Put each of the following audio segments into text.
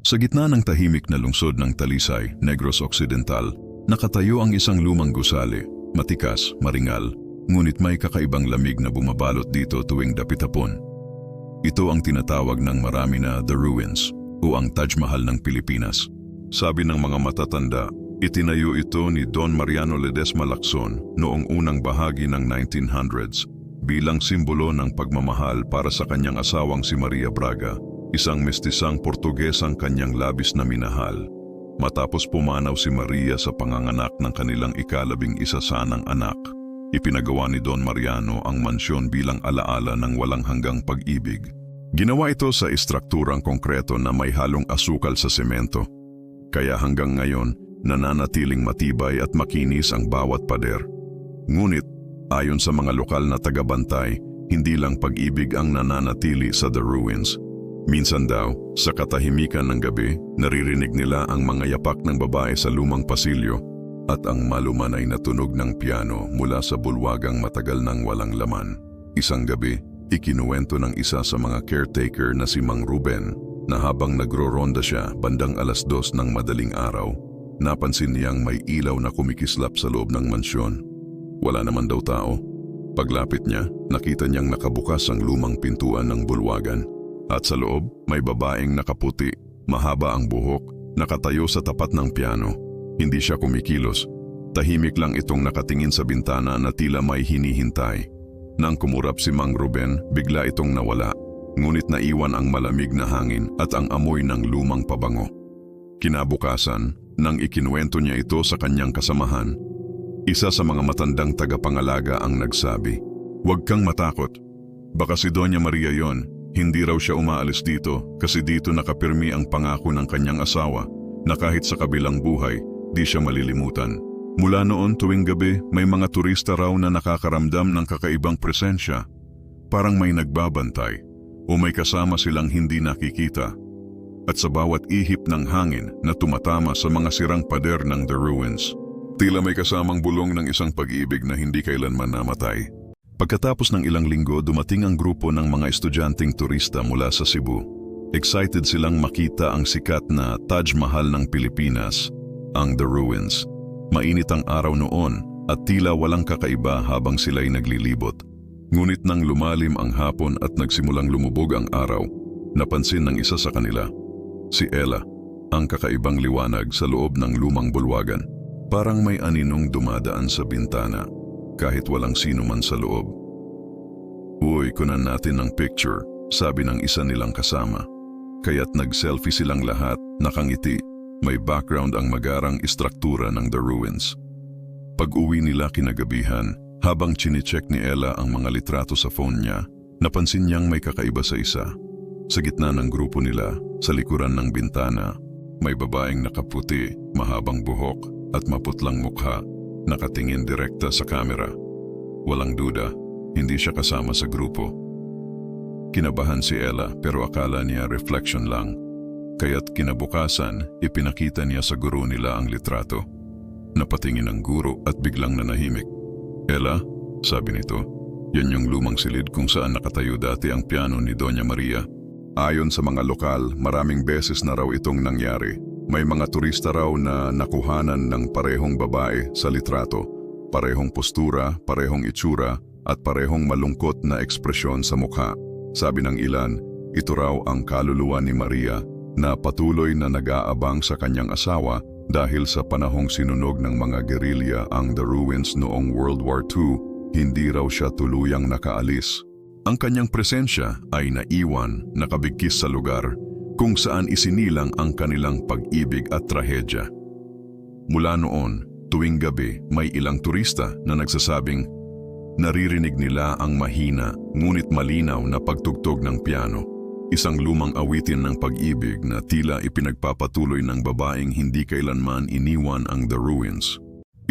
Sa gitna ng tahimik na lungsod ng Talisay, Negros Occidental, nakatayo ang isang lumang gusali, matikas, maringal, ngunit may kakaibang lamig na bumabalot dito tuwing dapit-hapon. Ito ang tinatawag ng marami na The Ruins o ang Taj Mahal ng Pilipinas. Sabi ng mga matatanda, itinayo ito ni Don Mariano Ledesma Lacson noong unang bahagi ng 1900s bilang simbolo ng pagmamahal para sa kanyang asawang si Maria Braga, isang mestisang Portugesang kanyang labis na minahal. Matapos pumanaw si Maria sa panganganak ng kanilang ika-11 sanang anak, ipinagawa ni Don Mariano ang mansyon bilang alaala ng walang hanggang pag-ibig. Ginawa ito sa istrukturang konkreto na may halong asukal sa semento. Kaya hanggang ngayon, nananatiling matibay at makinis ang bawat pader. Ngunit, ayon sa mga lokal na tagabantay, hindi lang pag-ibig ang nananatili sa The Ruins. Minsan daw, sa katahimikan ng gabi, naririnig nila ang mga yapak ng babae sa lumang pasilyo at ang malumanay na tunog ng piano mula sa bulwagang matagal nang walang laman. Isang gabi, ikinuwento ng isa sa mga caretaker na si Mang Ruben na habang nagro-ronda siya bandang 2:00 ng madaling araw, napansin niyang may ilaw na kumikislap sa loob ng mansyon. Wala naman daw tao. Paglapit niya, nakita niyang nakabukas ang lumang pintuan ng bulwagan. At sa loob, may babaeng nakaputi, mahaba ang buhok, nakatayo sa tapat ng piano. Hindi siya kumikilos. Tahimik lang itong nakatingin sa bintana na tila may hinihintay. Nang kumurap si Mang Ruben, bigla itong nawala. Ngunit naiwan ang malamig na hangin at ang amoy ng lumang pabango. Kinabukasan, nang ikinuwento niya ito sa kanyang kasamahan, isa sa mga matandang tagapangalaga ang nagsabi, "Huwag kang matakot. Baka si Doña Maria yon. Hindi raw siya umaalis dito kasi dito nakapirmi ang pangako ng kanyang asawa na kahit sa kabilang buhay, di siya malilimutan." Mula noon tuwing gabi, may mga turista raw na nakakaramdam ng kakaibang presensya. Parang may nagbabantay o may kasama silang hindi nakikita. At sa bawat ihip ng hangin na tumatama sa mga sirang pader ng The Ruins, tila may kasamang bulong ng isang pag-ibig na hindi kailanman namatay. Pagkatapos ng ilang linggo, dumating ang grupo ng mga estudyanteng turista mula sa Cebu. Excited silang makita ang sikat na Taj Mahal ng Pilipinas, ang The Ruins. Mainit ang araw noon at tila walang kakaiba habang sila'y naglilibot. Ngunit nang lumalim ang hapon at nagsimulang lumubog ang araw, napansin ng isa sa kanila, si Ella, ang kakaibang liwanag sa loob ng lumang bulwagan. Parang may aninong dumadaan sa bintana, kahit walang sino man sa loob. "Uy, kunan natin ang picture," sabi ng isa nilang kasama. Kaya't nag-selfie silang lahat, nakangiti. May background ang magarang istruktura ng The Ruins. Pag-uwi nila kinagabihan, habang chine-check ni Ella ang mga litrato sa phone niya, napansin niyang may kakaiba sa isa. Sa gitna ng grupo nila, sa likuran ng bintana, may babaeng nakaputi, mahabang buhok at maputlang mukha, nakatingin direkta sa kamera. Walang duda, hindi siya kasama sa grupo. Kinabahan si Ella pero akala niya reflection lang. Kaya't kinabukasan, ipinakita niya sa guro nila ang litrato. Napatingin ang guro at biglang nanahimik. "Ella," sabi nito, "yan yung lumang silid kung saan nakatayo dati ang piano ni Doña Maria." Ayon sa mga lokal, maraming beses na raw itong nangyari. May mga turista raw na nakuhanan ng parehong babae sa litrato, parehong postura, parehong itsura, at parehong malungkot na ekspresyon sa mukha. Sabi ng ilan, ito raw ang kaluluwa ni Maria na patuloy na nag-aabang sa kanyang asawa dahil sa panahong sinunog ng mga gerilya ang The Ruins noong World War II, hindi raw siya tuluyang nakaalis. Ang kanyang presensya ay naiwan, nakabigkis sa lugar kung saan isinilang ang kanilang pag-ibig at trahedya. Mula noon, tuwing gabi may ilang turista na nagsasabing naririnig nila ang mahina ngunit malinaw na pagtugtog ng piano. Isang lumang awitin ng pag-ibig na tila ipinagpapatuloy ng babaeng hindi kailanman iniwan ang The Ruins.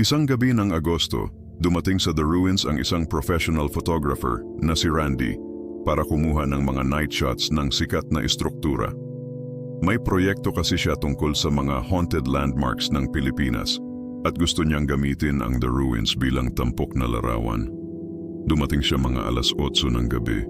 Isang gabi ng Agosto, dumating sa The Ruins ang isang professional photographer na si Randy para kumuha ng mga night shots ng sikat na istruktura. May proyekto kasi siya tungkol sa mga haunted landmarks ng Pilipinas at gusto niyang gamitin ang The Ruins bilang tampok na larawan. Dumating siya mga 8:00 ng gabi.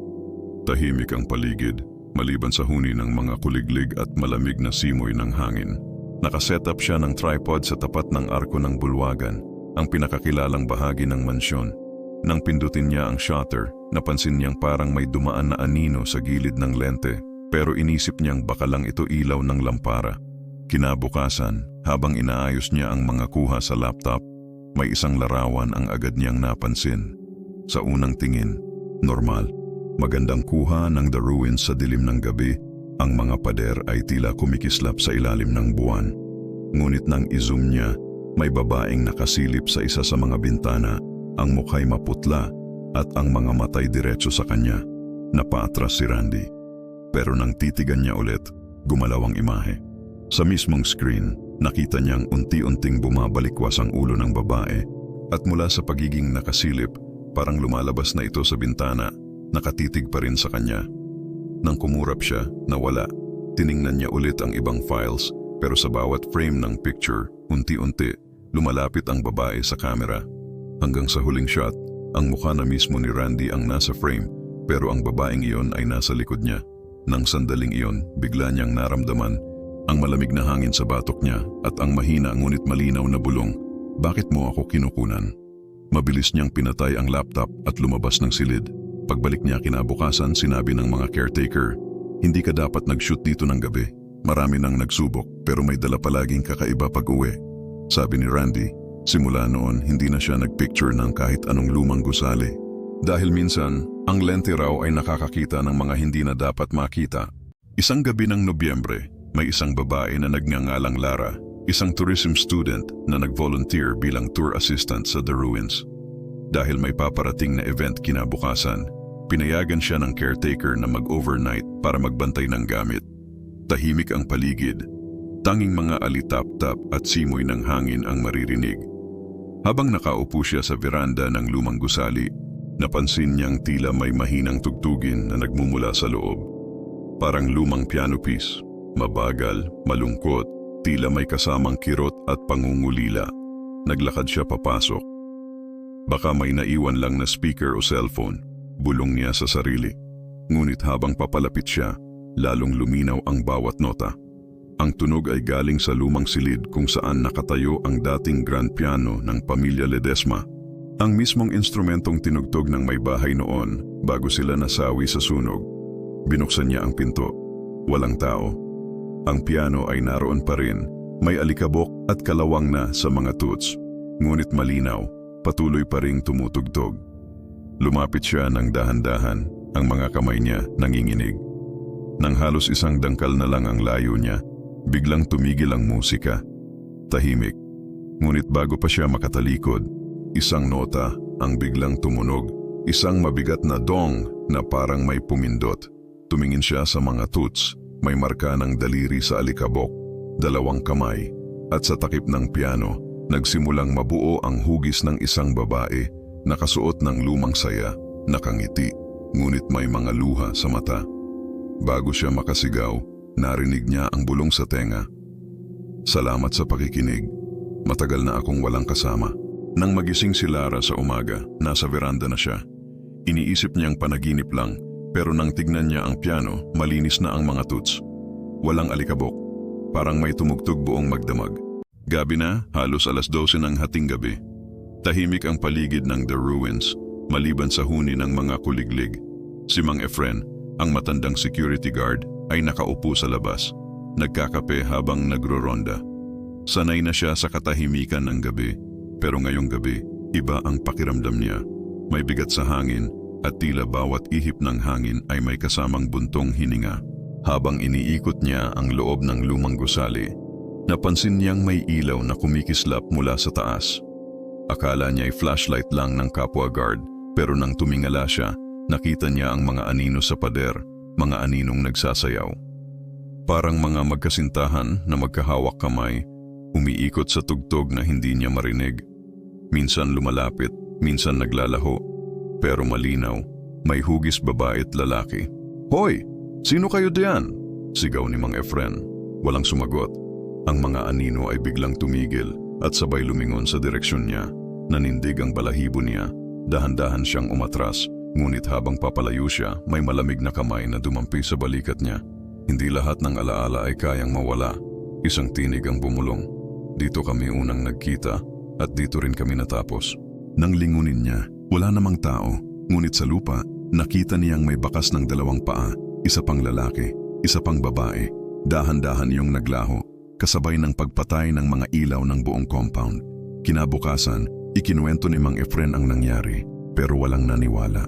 Tahimik ang paligid. maliban sa huni ng mga kuliglig at malamig na simoy ng hangin. Nakasetup siya ng tripod sa tapat ng arko ng bulwagan, ang pinakakilalang bahagi ng mansyon. Nang pindutin niya ang shutter, napansin niyang parang may dumaan na anino sa gilid ng lente, pero inisip niyang baka lang ito ilaw ng lampara. Kinabukasan, habang inaayos niya ang mga kuha sa laptop, may isang larawan ang agad niyang napansin. Sa unang tingin, normal. Magandang kuha ng The Ruins sa dilim ng gabi, ang mga pader ay tila kumikislap sa ilalim ng buwan. Ngunit nang i-zoom niya, may babaeng nakasilip sa isa sa mga bintana, ang mukha'y maputla at ang mga matay diretso sa kanya. Napaatras si Randy. Pero nang titigan niya ulit, gumalaw ang imahe. Sa mismong screen, nakita niyang unti-unting bumabalikwas ang ulo ng babae at mula sa pagiging nakasilip, parang lumalabas na ito sa bintana, nakatitig pa rin sa kanya. Nang kumurap siya, nawala. Tiningnan niya ulit ang ibang files, pero sa bawat frame ng picture, unti-unti, lumalapit ang babae sa camera. Hanggang sa huling shot, ang mukha na mismo ni Randy ang nasa frame, pero ang babaeng iyon ay nasa likod niya. Nang sandaling iyon, bigla niyang naramdaman ang malamig na hangin sa batok niya at ang mahina ngunit malinaw na bulong, "Bakit mo ako kinukunan?" Mabilis niyang pinatay ang laptop at lumabas ng silid. Pagbalik niya kinabukasan, sinabi ng mga caretaker, "Hindi ka dapat nag-shoot dito ng gabi. Marami nang nagsubok pero may dala palaging kakaiba pag-uwi." Sabi ni Randy, simula noon hindi na siya nagpicture ng kahit anong lumang gusali. Dahil minsan, ang lente raw ay nakakakita ng mga hindi na dapat makita. Isang gabi ng Nobyembre, may isang babae na nagngangalang Lara, isang tourism student na nag-volunteer bilang tour assistant sa The Ruins. Dahil may paparating na event kinabukasan, pinayagan siya ng caretaker na mag-overnight para magbantay ng gamit. Tahimik ang paligid. Tanging mga alitap-tap at simoy ng hangin ang maririnig. Habang nakaupo siya sa veranda ng lumang gusali, napansin niyang tila may mahinang tugtugin na nagmumula sa loob. Parang lumang piano piece, mabagal, malungkot, tila may kasamang kirot at pangungulila. Naglakad siya papasok. Baka may naiwan lang na speaker o cellphone, bulong niya sa sarili. Ngunit habang papalapit siya, lalong luminaw ang bawat nota. Ang tunog ay galing sa lumang silid kung saan nakatayo ang dating grand piano ng pamilya Ledesma. Ang mismong instrumentong tinugtog ng may bahay noon bago sila nasawi sa sunog. Binuksan niya ang pinto. Walang tao. Ang piano ay naroon pa rin, may alikabok at kalawang na sa mga tuts. Ngunit malinaw, patuloy pa ring tumutugtog. Lumapit siya ng dahan-dahan, ang mga kamay niya nanginginig. Nang halos isang dangkal na lang ang layo niya, biglang tumigil ang musika. Tahimik. Ngunit bago pa siya makatalikod, isang nota ang biglang tumunog. Isang mabigat na dong na parang may pumindot. Tumingin siya sa mga tuts. May marka ng daliri sa alikabok, 2 kamay, at sa takip ng piano, nagsimulang mabuo ang hugis ng isang babae, nakasuot ng lumang saya, nakangiti, ngunit may mga luha sa mata. Bago siya makasigaw, narinig niya ang bulong sa tenga. "Salamat sa pakikinig. Matagal na akong walang kasama." Nang magising si Lara sa umaga, nasa veranda na siya. Iniisip niyang panaginip lang, pero nang tignan niya ang piano, malinis na ang mga tuts. Walang alikabok, parang may tumugtog buong magdamag. Gabi na, halos 12:00 ng hating gabi. Tahimik ang paligid ng The Ruins, maliban sa huni ng mga kuliglig. Si Mang Efren, ang matandang security guard, ay nakaupo sa labas, nagkakape habang nagro-ronda. Sanay na siya sa katahimikan ng gabi, pero ngayong gabi, iba ang pakiramdam niya. May bigat sa hangin, at tila bawat ihip ng hangin ay may kasamang buntong hininga. Habang iniikot niya ang loob ng lumang gusali, napansin niyang may ilaw na kumikislap mula sa taas. Akala niya ay flashlight lang ng kapwa guard, pero nang tumingala siya, nakita niya ang mga anino sa pader, mga aninong nagsasayaw. Parang mga magkasintahan na magkahawak kamay, umiikot sa tugtog na hindi niya marinig. Minsan lumalapit, minsan naglalaho. Pero malinaw, may hugis babae at lalaki. "Hoy! Sino kayo diyan?" sigaw ni Mang Efren. Walang sumagot. Ang mga anino ay biglang tumigil at sabay lumingon sa direksyon niya. Nanindig ang balahibo niya. Dahan-dahan siyang umatras, Ngunit habang papalayo siya, may malamig na kamay na dumampi sa balikat niya. Hindi lahat ng alaala ay kayang mawala. Isang tinig ang bumulong. Dito kami unang nagkita at dito rin kami natapos. Nang lingunin niya, wala namang tao. Ngunit sa lupa, nakita niyang may bakas ng 2 paa. Isa pang lalaki, isa pang babae. Dahan-dahan yung naglaho, kasabay ng pagpatay ng mga ilaw ng buong compound. Kinabukasan, ikinuwento ni Mang Efren ang nangyari, pero walang naniwala.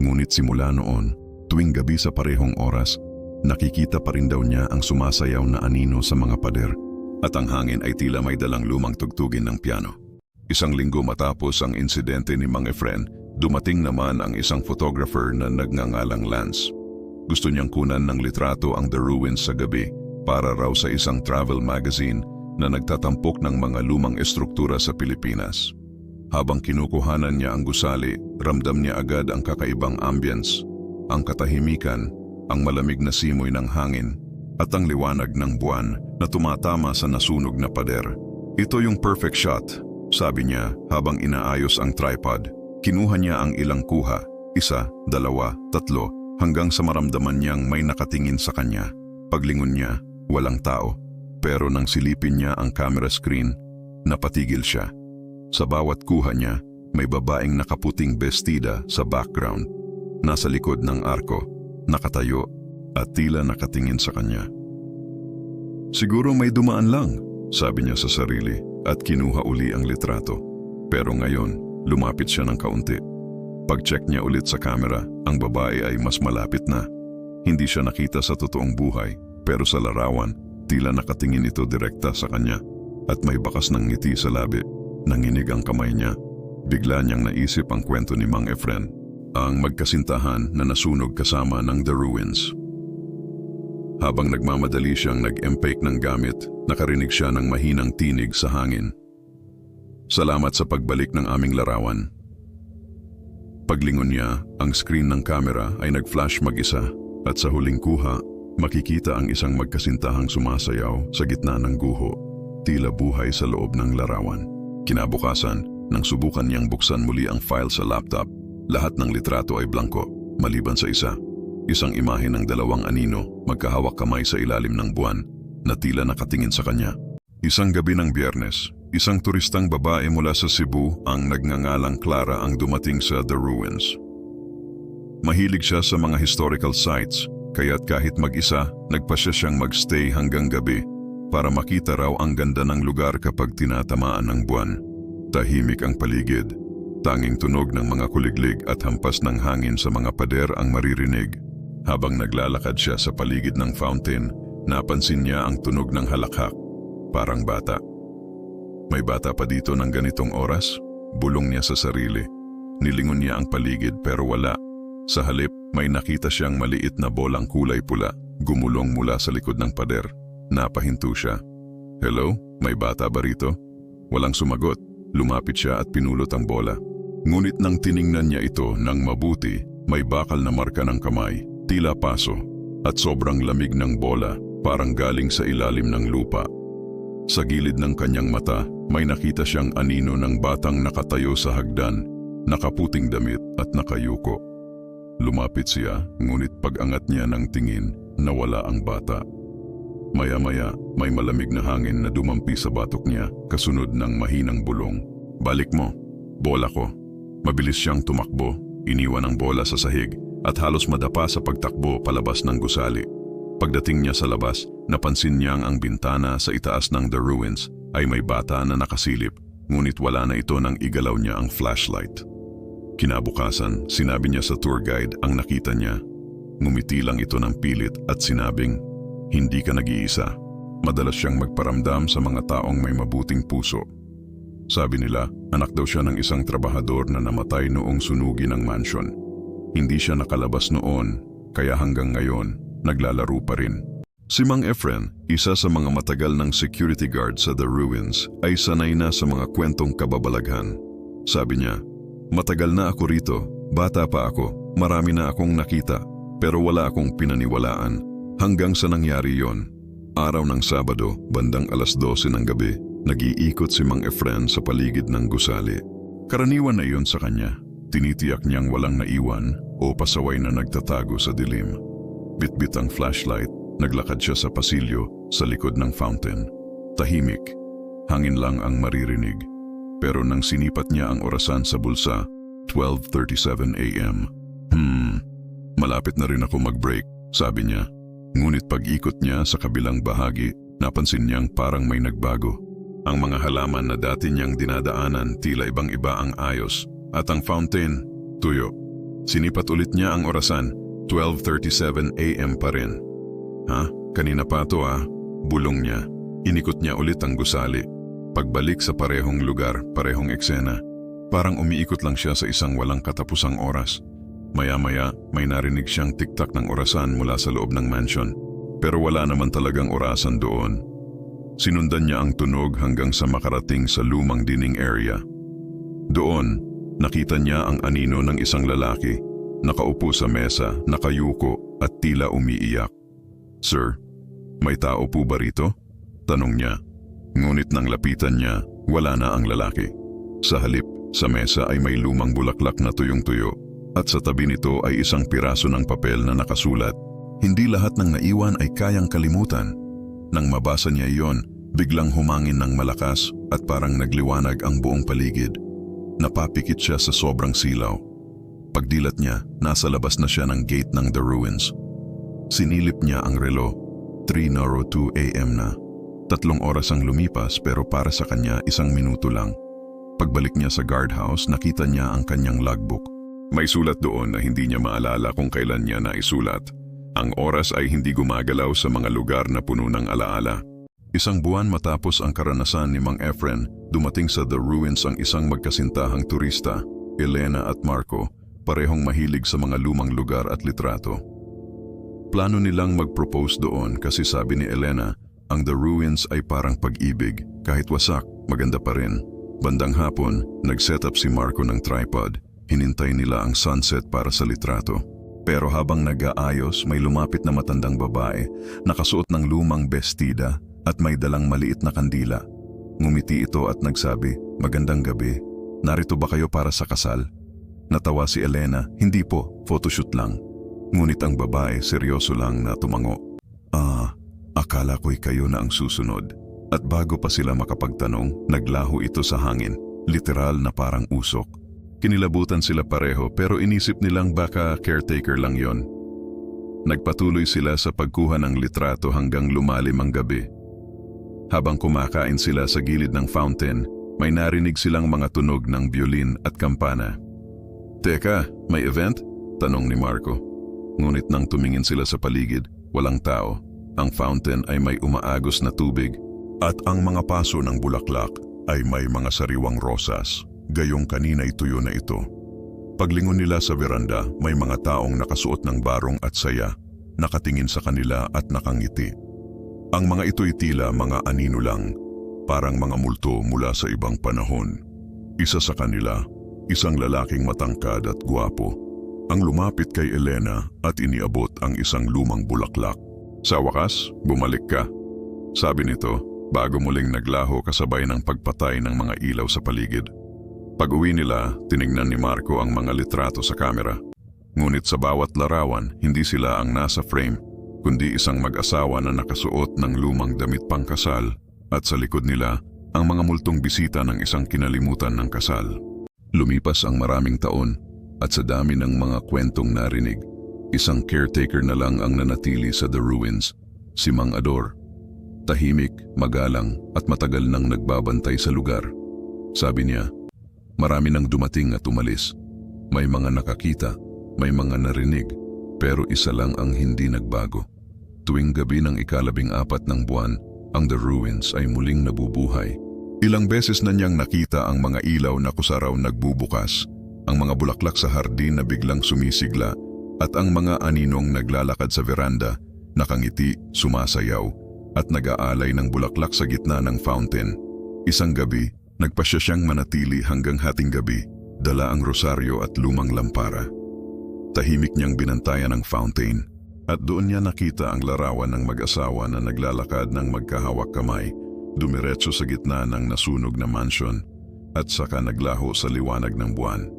Ngunit simula noon, tuwing gabi sa parehong oras, nakikita pa rin daw niya ang sumasayaw na anino sa mga pader at ang hangin ay tila may dalang lumang tugtugin ng piano. Isang linggo matapos ang insidente ni Mang Efren, dumating naman ang isang photographer na nagngangalang Lance. Gusto niyang kunan ng litrato ang The Ruins sa gabi para raw sa isang travel magazine na nagtatampok ng mga lumang estruktura sa Pilipinas. Habang kinukuhanan niya ang gusali, ramdam niya agad ang kakaibang ambience, ang katahimikan, ang malamig na simoy ng hangin, at ang liwanag ng buwan na tumatama sa nasunog na pader. Ito yung perfect shot, sabi niya habang inaayos ang tripod. Kinuha niya ang ilang kuha, 1, 2, 3, hanggang sa maramdaman niyang may nakatingin sa kanya. Paglingon niya, walang tao. Pero nang silipin niya ang camera screen, napatigil siya. Sa bawat kuha niya, may babaeng nakaputing bestida sa background. Nasa likod ng arko, nakatayo at tila nakatingin sa kanya. Siguro may dumaan lang, sabi niya sa sarili at kinuha uli ang litrato. Pero ngayon, lumapit siya ng kaunti. Pag-check niya ulit sa camera, ang babae ay mas malapit na. Hindi siya nakita sa totoong buhay, pero sa larawan, tila nakatingin ito direkta sa kanya at may bakas ng ngiti sa labi. Nanginig ang kamay niya. Bigla niyang naisip ang kwento ni Mang Efren, ang magkasintahan na nasunog kasama ng The Ruins. Habang nagmamadali siyang nag-empake ng gamit, nakarinig siya ng mahinang tinig sa hangin. Salamat sa pagbalik ng aming larawan. Paglingon niya, ang screen ng camera ay nag-flash mag-isa at sa huling kuha, makikita ang isang magkasintahang sumasayaw sa gitna ng guho, tila buhay sa loob ng larawan. Kinabukasan, nang subukan niyang buksan muli ang file sa laptop, lahat ng litrato ay blanko, maliban sa isa. Isang imahe ng 2 anino, magkahawak kamay sa ilalim ng buwan, na tila nakatingin sa kanya. Isang gabi ng Biyernes, isang turistang babae mula sa Cebu ang nagngangalang Clara ang dumating sa The Ruins. Mahilig siya sa mga historical sites, kaya't kahit mag-isa, nagpasya siyang magstay hanggang gabi para makita raw ang ganda ng lugar kapag tinatamaan ng buwan. Tahimik ang paligid. Tanging tunog ng mga kuliglig at hampas ng hangin sa mga pader ang maririnig. Habang naglalakad siya sa paligid ng fountain, napansin niya ang tunog ng halakhak. Parang bata. May bata pa dito ng ganitong oras? Bulong niya sa sarili. Nilingon niya ang paligid pero wala. Sa halip, may nakita siyang maliit na bolang kulay pula, gumulong mula sa likod ng pader. Napahinto siya. Hello? May bata ba rito? Walang sumagot. Lumapit siya at pinulot ang bola. Ngunit nang tiningnan niya ito ng mabuti, may bakal na marka ng kamay, tila paso, at sobrang lamig ng bola, parang galing sa ilalim ng lupa. Sa gilid ng kanyang mata, may nakita siyang anino ng batang nakatayo sa hagdan, nakaputing damit at nakayuko. Lumapit siya, ngunit pag-angat niya ng tingin, nawala ang bata. Maya-maya, may malamig na hangin na dumampi sa batok niya, kasunod ng mahinang bulong. Balik mo, bola ko. Mabilis siyang tumakbo, iniwan ang bola sa sahig at halos madapa sa pagtakbo palabas ng gusali. Pagdating niya sa labas, napansin niyang ang bintana sa itaas ng The Ruins ay may bata na nakasilip, ngunit wala na ito nang igalaw niya ang flashlight. Kinabukasan, sinabi niya sa tour guide ang nakita niya. Ngumiti lang ito ng pilit at sinabing, hindi ka nag-iisa. Madalas siyang magparamdam sa mga taong may mabuting puso. Sabi nila, anak daw siya ng isang trabahador na namatay noong sunugi ng mansion. Hindi siya nakalabas noon, kaya hanggang ngayon, naglalaro pa rin. Si Mang Efren, isa sa mga matagal ng security guard sa The Ruins, ay sanay na sa mga kwentong kababalaghan. Sabi niya, matagal na ako rito, bata pa ako, marami na akong nakita, pero wala akong pinaniwalaan. Hanggang sa nangyari yon, araw ng Sabado, bandang 12:00 ng gabi, nag-iikot si Mang Efren sa paligid ng gusali. Karaniwan na yon sa kanya. Tinitiyak niyang walang naiwan o pasaway na nagtatago sa dilim. Bitbit ang flashlight, naglakad siya sa pasilyo sa likod ng fountain. Tahimik, hangin lang ang maririnig. Pero nang sinipat niya ang orasan sa bulsa, 12:37 a.m. Malapit na rin ako mag-break, sabi niya. Ngunit pag-ikot niya sa kabilang bahagi, napansin niyang parang may nagbago. Ang mga halaman na dati niyang dinadaanan tila ibang-iba ang ayos, at ang fountain, tuyo. Sinipat ulit niya ang orasan, 12:37 a.m. pa rin. Ha? Kanina pa to ah? Bulong niya. Inikot niya ulit ang gusali. Pagbalik sa parehong lugar, parehong eksena. Parang umiikot lang siya sa isang walang katapusang oras. Maya-maya, may narinig siyang tiktak ng orasan mula sa loob ng mansion. Pero wala naman talagang orasan doon. Sinundan niya ang tunog hanggang sa makarating sa lumang dining area. Doon, nakita niya ang anino ng isang lalaki. Nakaupo sa mesa, nakayuko at tila umiiyak. "Sir, may tao po ba rito?" Tanong niya. Ngunit nang lapitan niya, wala na ang lalaki. Sa halip, sa mesa ay may lumang bulaklak na tuyong-tuyo. At sa tabi nito ay isang piraso ng papel na nakasulat. Hindi lahat ng naiwan ay kayang kalimutan. Nang mabasa niya iyon, biglang humangin ng malakas at parang nagliwanag ang buong paligid. Napapikit siya sa sobrang silaw. Pagdilat niya, nasa labas na siya ng gate ng The Ruins. Sinilip niya ang relo, 3:02 a.m. na. 3 oras ang lumipas pero para sa kanya 1 minuto lang. Pagbalik niya sa guardhouse, nakita niya ang kanyang logbook. May sulat doon na hindi niya maalala kung kailan niya naisulat. Ang oras ay hindi gumagalaw sa mga lugar na puno ng alaala. 1 buwan matapos ang karanasan ni Mang Efren, dumating sa The Ruins ang isang magkasintahang turista, Elena at Marco, parehong mahilig sa mga lumang lugar at litrato. Plano nilang mag-propose doon kasi sabi ni Elena, ang The Ruins ay parang pag-ibig, kahit wasak, maganda pa rin. Bandang hapon, nag-set up si Marco ng tripod. Hinintay nila ang sunset para sa litrato. Pero habang nag-aayos, may lumapit na matandang babae, nakasuot ng lumang bestida at may dalang maliit na kandila. Ngumiti ito at nagsabi, "Magandang gabi. Narito ba kayo para sa kasal?" Natawa si Elena, "Hindi po, photoshoot lang." Ngunit ang babae seryoso lang na tumango. Akala ko'y kayo na ang susunod." At bago pa sila makapagtanong, naglaho ito sa hangin, literal na parang usok. Kinilabutan sila pareho pero inisip nilang baka caretaker lang yon. Nagpatuloy sila sa pagkuha ng litrato hanggang lumalim ang gabi. Habang kumakain sila sa gilid ng fountain, may narinig silang mga tunog ng biolin at kampana. "Teka, may event?" tanong ni Marco. Ngunit nang tumingin sila sa paligid, walang tao. Ang fountain ay may umaagos na tubig at ang mga paso ng bulaklak ay may mga sariwang rosas. Gayong kanina'y tuyo na ito. Paglingon nila sa veranda, may mga taong nakasuot ng barong at saya, nakatingin sa kanila at nakangiti. Ang mga ito'y tila mga anino lang, parang mga multo mula sa ibang panahon. Isa sa kanila, isang lalaking matangkad at gwapo, ang lumapit kay Elena at iniabot ang isang lumang bulaklak. "Sa wakas, bumalik ka," sabi nito, bago muling naglaho kasabay ng pagpatay ng mga ilaw sa paligid. Pag-uwi nila, tinignan ni Marco ang mga litrato sa kamera. Ngunit sa bawat larawan, hindi sila ang nasa frame, kundi isang mag-asawa na nakasuot ng lumang damit pangkasal at sa likod nila, ang mga multong bisita ng isang kinalimutan ng kasal. Lumipas ang maraming taon at sa dami ng mga kwentong narinig, isang caretaker na lang ang nanatili sa The Ruins, si Mang Ador. Tahimik, magalang at matagal nang nagbabantay sa lugar. Sabi niya, marami nang dumating at umalis. May mga nakakita, may mga narinig, pero isa lang ang hindi nagbago. Tuwing gabi ng 14 ng buwan, ang The Ruins ay muling nabubuhay. Ilang beses na niyang nakita ang mga ilaw na kusaraw nagbubukas, ang mga bulaklak sa hardin na biglang sumisigla, at ang mga aninong naglalakad sa veranda, nakangiti, sumasayaw, at nag-aalay ng bulaklak sa gitna ng fountain. Isang gabi, nagpasya siyang manatili hanggang hating gabi, dala ang rosaryo at lumang lampara. Tahimik niyang binantayan ang fountain, at doon niya nakita ang larawan ng mag-asawa na naglalakad ng magkahawak kamay, dumiretso sa gitna ng nasunog na mansion, at saka naglaho sa liwanag ng buwan.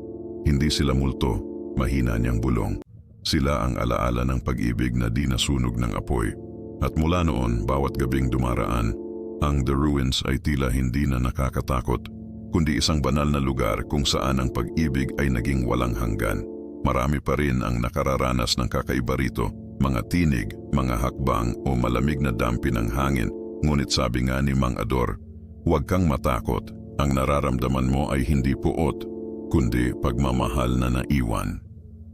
Hindi sila multo, mahina niyang bulong. Sila ang alaala ng pag-ibig na di nasunog ng apoy. At mula noon, bawat gabing dumaraan, ang The Ruins ay tila hindi na nakakatakot, kundi isang banal na lugar kung saan ang pag-ibig ay naging walang hanggan. Marami pa rin ang nakararanas ng kakaiba rito, mga tinig, mga hakbang o malamig na dampi ng hangin. Ngunit sabi nga ni Mang Ador, huwag kang matakot, ang nararamdaman mo ay hindi puot, kundi pagmamahal na naiwan.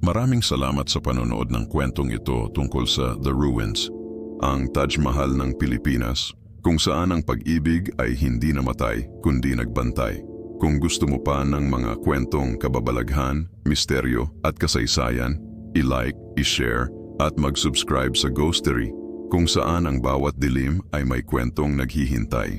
Maraming salamat sa panonood ng kwentong ito tungkol sa The Ruins, ang Taj Mahal ng Pilipinas, kung saan ang pag-ibig ay hindi namatay kundi nagbantay. Kung gusto mo pa ng mga kwentong kababalaghan, misteryo at kasaysayan, i-like, i-share at mag-subscribe sa Ghostery, kung saan ang bawat dilim ay may kwentong naghihintay.